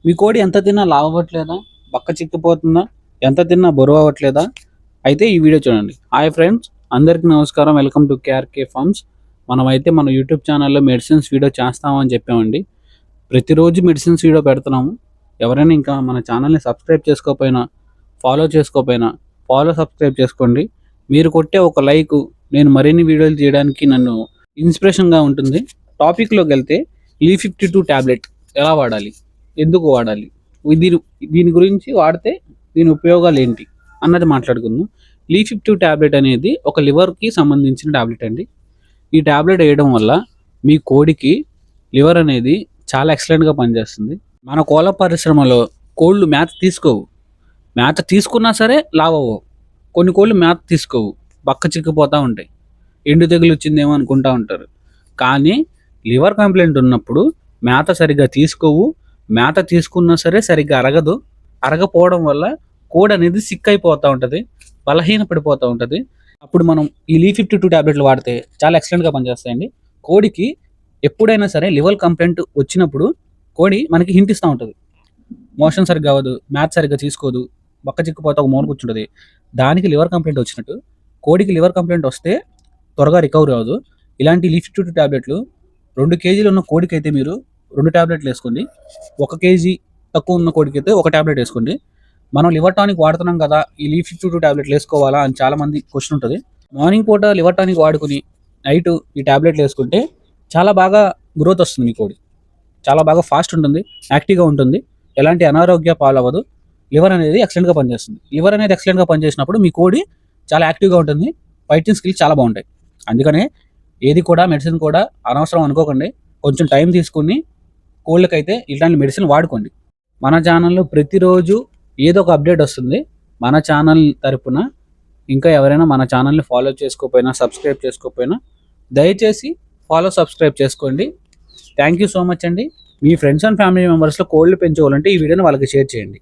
మీ కోడి ఎంత తిన్నా లావు అవ్వట్లేదా? బక్క చిక్కిపోతుందా? ఎంత తిన్నా బరువు అవ్వట్లేదా? అయితే ఈ వీడియో చూడండి. హాయ్ ఫ్రెండ్స్, అందరికీ నమస్కారం. Welcome to KRK Farms. మనమైతే మన యూట్యూబ్ ఛానల్లో మెడిసిన్స్ వీడియో చేస్తామని చెప్పామండి. ప్రతిరోజు మెడిసిన్స్ వీడియో పెడుతున్నాము. ఎవరైనా ఇంకా మన ఛానల్ని సబ్స్క్రైబ్ చేసుకోకపోయినా, సబ్స్క్రైబ్ చేసుకోండి. మీరు కొట్టే ఒక లైక్ నేను మరిన్ని వీడియోలు చేయడానికి నన్ను ఇన్స్పిరేషన్గా ఉంటుంది. టాపిక్లోకి వెళ్తే Li52 ట్యాబ్లెట్ ఎలా వాడాలి, ఎందుకు వాడాలి, దీని దీని గురించి వాడితే దీని ఉపయోగాలు ఏంటి అన్నది మాట్లాడుకుందాం. Li52 ట్యాబ్లెట్ అనేది ఒక లివర్కి సంబంధించిన ట్యాబ్లెట్ అండి. ఈ ట్యాబ్లెట్ వేయడం వల్ల మీ కోడికి లివర్ అనేది చాలా ఎక్సలెంట్గా పనిచేస్తుంది. మన కోళ్ళ పరిశ్రమలో కోళ్ళు మేత తీసుకోవు. మేత తీసుకున్నా సరే లావవు. కొన్ని కోళ్ళు మేత తీసుకోవు, బక్క చిక్కిపోతూ ఉంటాయి. ఎండు తెగులు వచ్చిందేమో అనుకుంటూ ఉంటారు. కానీ లివర్ కంప్లైంట్ ఉన్నప్పుడు మేత సరిగ్గా తీసుకోవు. మేత తీసుకున్నా సరే సరిగ్గా అరగదు. అరగపోవడం వల్ల కోడి అనేది సిక్ అయిపోతూ ఉంటుంది, బలహీన పడిపోతూ ఉంటుంది. అప్పుడు మనం ఈ Li52 ట్యాబ్లెట్లు వాడితే చాలా ఎక్సలెంట్గా పనిచేస్తాయండి. కోడికి ఎప్పుడైనా సరే లివర్ కంప్లైంట్ వచ్చినప్పుడు కోడి మనకి హింట్ ఇస్తూ ఉంటుంది. మోషన్ సరిగ్గా అవ్వదు, మేత సరిగ్గా తీసుకోదు, బక్క చిక్కిపోతే ఒక మూల కూర్చుంటుంది. దానికి లివర్ కంప్లైంట్ వచ్చినట్టు కోడికి లివర్ కంప్లైంట్ వస్తే త్వరగా రికవరీ అవ్వదు. ఇలాంటి Li52 ట్యాబ్లెట్లు 2 కేజీలు ఉన్న కోడికి అయితే మీరు 2 ట్యాబ్లెట్లు వేసుకోండి. 1 కేజీ తక్కువ ఉన్న కోడికి అయితే 1 ట్యాబ్లెట్ వేసుకోండి. మనం లివర్ టానిక్ వాడుతున్నాం కదా, ఈ Li52 ట్యాబ్లెట్లు వేసుకోవాలా అని చాలామంది క్వశ్చన్ ఉంటుంది. మార్నింగ్ పూట లివర్ టానిక్ వాడుకుని నైట్ ఈ ట్యాబ్లెట్లు వేసుకుంటే చాలా బాగా గ్రోత్ వస్తుంది. మీ కోడి చాలా బాగా ఫాస్ట్ ఉంటుంది, యాక్టివ్గా ఉంటుంది, ఎలాంటి అనారోగ్య పాలవ్వదు. లివర్ అనేది ఎక్సలెంట్గా పనిచేస్తుంది. లివర్ అనేది ఎక్సలెంట్గా పనిచేసినప్పుడు మీ కోడి చాలా యాక్టివ్గా ఉంటుంది, ఫైటింగ్ స్కిల్స్ చాలా బాగుంటాయి. అందుకనే ఏది కూడా మెడిసిన్ కూడా అనవసరం అనుకోకండి. కొంచెం టైం తీసుకుని కోళ్ళకైతే ఇలాంటి మెడిసిన్ వాడుకోండి. మన ఛానల్లో ప్రతిరోజు ఏదో ఒక అప్డేట్ వస్తుంది. మన ఛానల్ తరపున ఇంకా ఎవరైనా మన ఛానల్ని ఫాలో చేసుకోకపోయినా, సబ్స్క్రైబ్ చేసుకోకపోయినా దయచేసి సబ్స్క్రైబ్ చేసుకోండి. థ్యాంక్ యూ సో మచ్ అండి. మీ ఫ్రెండ్స్ అండ్ ఫ్యామిలీ మెంబర్స్లో కోళ్ళు పెంచుకోవాలంటే ఈ వీడియోని వాళ్ళకి షేర్ చేయండి.